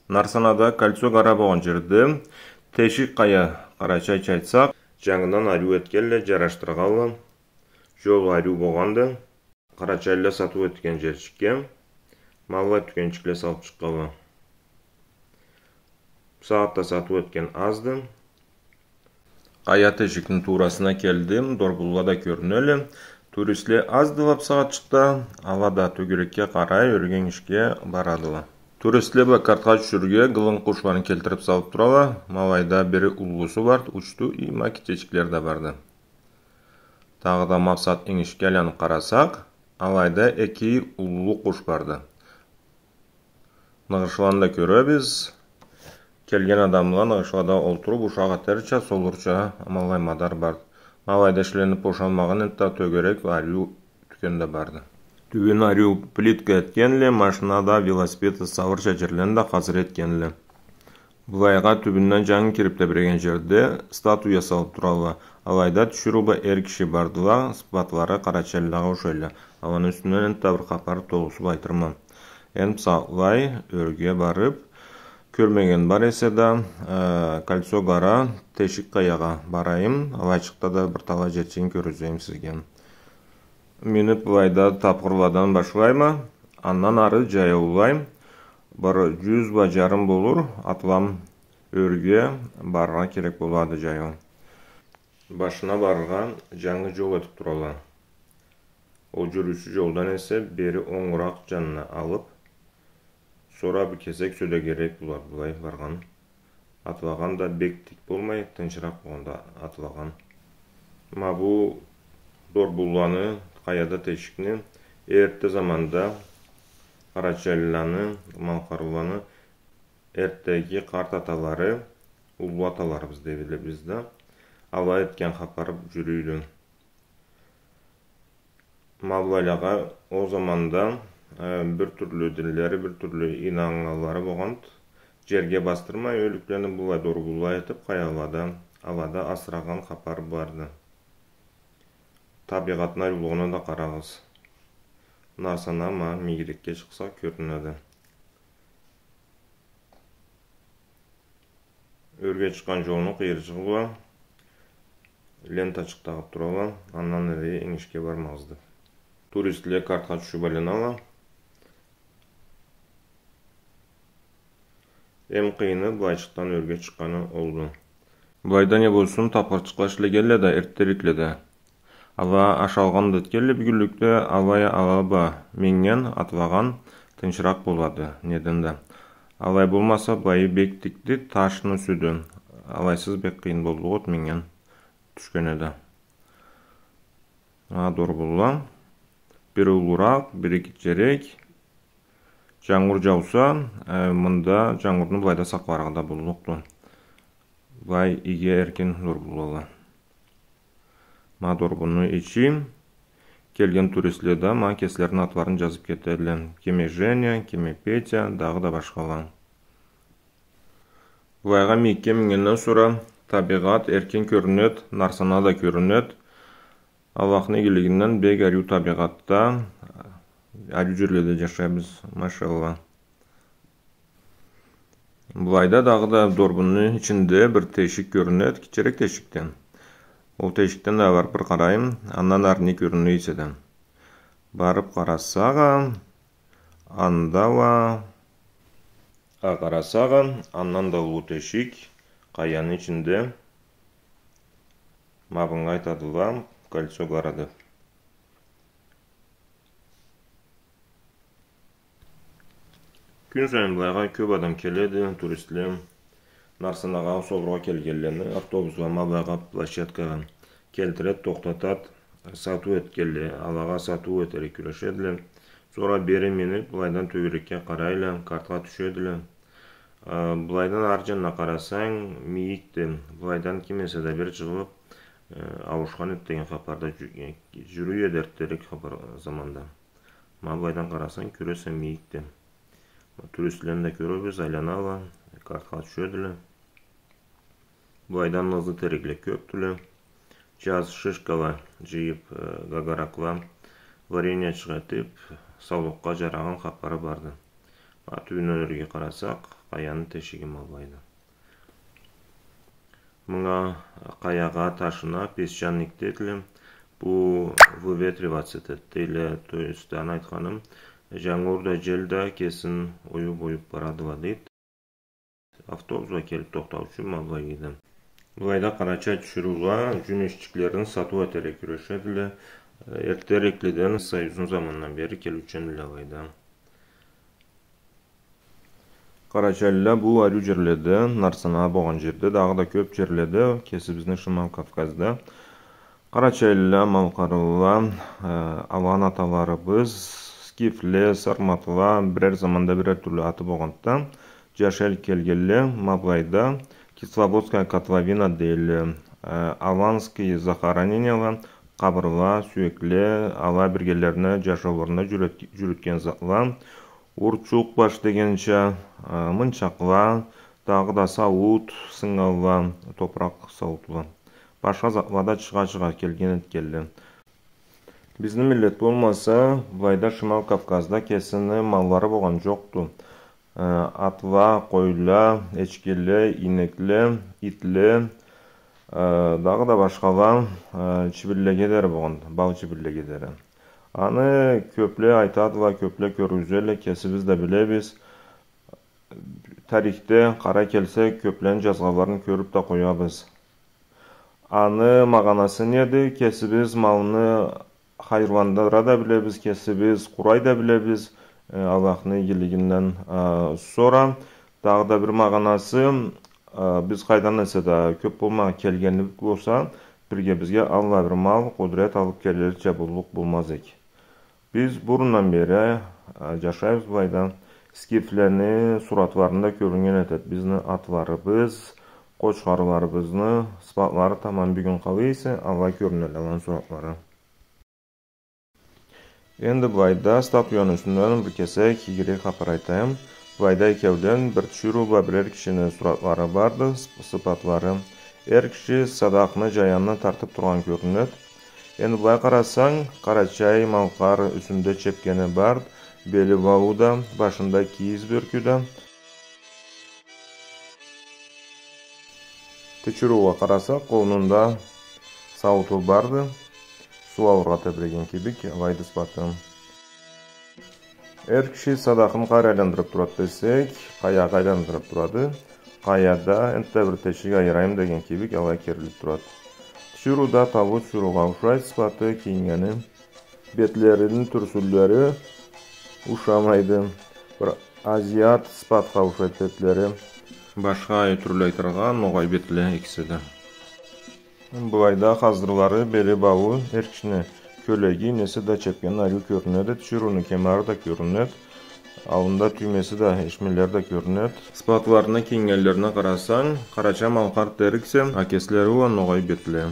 Нарсанада кольцо кара болгон жерде тешик кая карачай чайтсак, жаңынан аруу эткеле жараштыргалы, жол аруу болгонда карачайлы сатып өткен жерчикке малла түкенчикле салып чыккалы. Саатта сатып өткен азды. Кая тешиктин туурасына келдим, дорбулга да көрүнөлү. Туристлер аздылап саат чыкта, ала да төгөрөккө карай өргөн ишке барадылар. Туристлер картка түшүргө кылың кушларын келтирип салып туралы. Малайда бири улуусу бар, учту и макичечиклер да барды. Тагы да максат эңишке айланып карасак, алайда эки улуу куш барды. Нагышланда көрөбүз. Келген адамlar нагышлада олтуруп ушага терча, солурча малай мадар бар. Малайда шиленип бошалмаган энтта төгөрөк аруу түкөндө барды. Түбүн аруу плитка эткенле, машинада велосипед савырча жерленде казыр эткенле. Булайга түбүнөн жаңы кирип тебиреген жерде статуя салып туралы. Алайда түшүрүүгө эр киши бардыла, сыпатлары карачайлага ошоло. Аланын үстүнөн энтте бир капар толусуп айтырман. Саалай өргө барып, көрмеген бар эсе да, кольцо кара тешик каяга барайым, алачыкта да бир тала жерчиин көрсөтөйм сизге. Минип булайда тапкырладан башлайм, андан ары жаяулайм. Бір 100 ба жарым болур, атлам өргө барга керек болады жаяу. Башына барга жаңы жол өтүп туралы. Ол жүрүүчү жолдан эсе бери оңураак жанына алып, сора бир кесек сөдө керек булар булай барган. Атлаган да бектик болмай, тынчыраак болгондо атлаган. Бул дорбуланы, каяда тешикни эрте заманда Карачайланы, Малкарланы эртеги карт аталары, улуу аталарыбыз деп билебиз да, ала эткен капарып жүрүүдө. Маллайга о заманда бир түрлүү дилleri, бир түрлүү инангалары болгон. Жерге бастырмай өлүклөрүн булай дорбулай этип каялада, алада асыраган капар барды. Табигаттын арулугуна да карагыз. Нарсана мегирекке чыкса көрүнөдү. Өргө чыккан жолдун кыйырчыгы лента чыктагып туралы, андан эри эңишке бармазды. Туристлер картка түшүп алыналы. Эң кыйыны булайчыктан өргө чыкканы болду. Булайда не болсун тапкырчыкка иштегенле да эртерикле да. Ала ашалган деткеле бүгүлүктө алай алаба менген атлаган тынчыраак болду неден да. Алай болмаса байы бектикти ташны сүдүн. Алайсыз бек кыйын болду от менген түшкөнөдө. Дорбула бир улураак, бири кичерээк. Жаңгыр жауса, мында жаңгырдын булайда сакпарагында болукту. Бай иге эркин дорбулала. Дорбуну ичи келген туристлер да кесилердин атларын жазып кетели. Кеме Женя, кеме Петя, дагы да башкалар. Булайга мийикке миңенден sonra табигат эркин көрүнөт, нарсана да көрүнөт. Аллахтын ийгилигинен бек аруу табигатта аруу жерлерде жашайбыз, машалла. Булайда дагы да дорбунун ичинде бир тешик көрүнөт, кичерек тешиктен. Ол тешиктен да барып bir карайым, андан ары не көрүнөт эседен. Барып карасага, андала карасага, андан да улуу тешик каянын ичинде. Мабынга айтадылар, кольцо карады. Күн сайын булайга көп адам келеди, туристлер. Нарсанага солурга келгенлерни автобусга мабайга площадкага келтирет, токтотот, сатуу эткеле, алага сатуу этери күрөшөдүлөр. Sonra бери минип булайдан төгөрөккө карайлы, картка түшөдүлөр. Булайдан ар жанына карасаң, мийикти булайдан кимесе да бир чыгып авушкан деген капарда жүрүү эдертерик капар заманда. Булайдан карасаң көрөсөң мийикти. Туристлерди да көрөбүз, айланалы, картка түшөдүлөр. Булайдан ызы терикле көптүлөр. Жаз шишкалар жыйып, гагараклар, варенье чыгартып, саулыкка жараган капары барды. Tübünölөргө карасак, каянын тешиги малбайды. Мына каяга ташына песчаник детиле. Bu выветриваться дейли, то есть аны айтканым, жаңырда желде kesin оюп барадыба дейт. Автобусга келип токтоо үчүн малбай кийди. Бугайда карача түшүрүүгө жүн ишчилерин сатуу этере күрөшөт эле. Эртерээклиден Союздун заманынан бери келүүчүн эле абайда. Карача эле бул арю жерлерде, нарсана болгон жерде, дагы да көп жерлерде, кесибиздин Шымал Кавказда Карача эле малкарыла, аван аталарыбыз, скифле, сарматыла, бирер заманда бирер түрлүү аты болгондуктан жашел келгеле Мавлайда Кисловодская котловина дейли, Аванский захоронениялар, кабырла, сүйекле, ала биргелерине жашоолоруна жүрүткөн затлар, урчук баш дегенче, мынчакла, дагы да сауут, сыңалла, топурак сауутла. Башка затларда чыга келген эткелли. Биздин миллет болмаса, Бугайда Шымал Кавказда кесини маллары болгон жокту. Атла, койла, эчкеле, инекле, итле, дагы да башкалар чибирлегедери болгон, бал чибирлегедери. Аны көплө айтадыла, көплө көргүзөлө, кесибиз да билебиз. Тарихте кара келсе көплөн жазгаларын көрүп да коебуз. Аны маганасы неди? Кесибиз малыны хайырландыра да билебиз, кесибиз курай да билебиз. Аллахтын ийгилигинен сора. Дагы да бир маганасы, биз кайдан эсе да көп болмай келгенибиз болса, бирге бизге Алла бир мал, кудрет алып келеличе булук болмаз эки. Биз бурундан бери жашайбыз Бугайда. Скифлерни суратларында көрүнгөн этет. Биздин атларыбыз, кочкарларыбызны сыпатлары тамам бүгүн калыйсы, Алла көрүнө алган суратлары. Энди Бугайда статуянын үстүнөн бир кесек ийгирээк капар айтайын. Бугайда экөөдөн бир түшүрүүгө бирер кишинин суратлары барды, сыпатлары. Эр киши садакны жаянны тартып турган көрүнөт. Энди булай карасаң, карачай малкар үстүндө чепкени бар, бели бауда, башында кийиз бөркүдө. Түшүрүүгө карасак, колунда сауту барды. Суу алырга тебиреген кибик, абайды сыпаты. Эр киши садакын кайра айландырып турат десек, каяга айландырып турады. Каяда энте бир тешик айырайым деген кибик алай керилип турат. Түшүрүүдө табуу түшүрүүгө окшойт, сыпаты кийингени. Бетлеринин түрсүллөрү ушамайды. Бир азиат сыпатка окшойт бетлери. Башка түрлүү айтырган ногой бетле икиси да. Бугайда казырлары бели бабы эр кишине көлеги неси да чепкен арю көрүнөт, түшүрүүнүн кемары да көрүнөт. Алында түймеси да, эшмелер да көрүнөт. Сыпатларына кийингенлерине карасаң, карача малкар териксе, акеслери ногой бетле.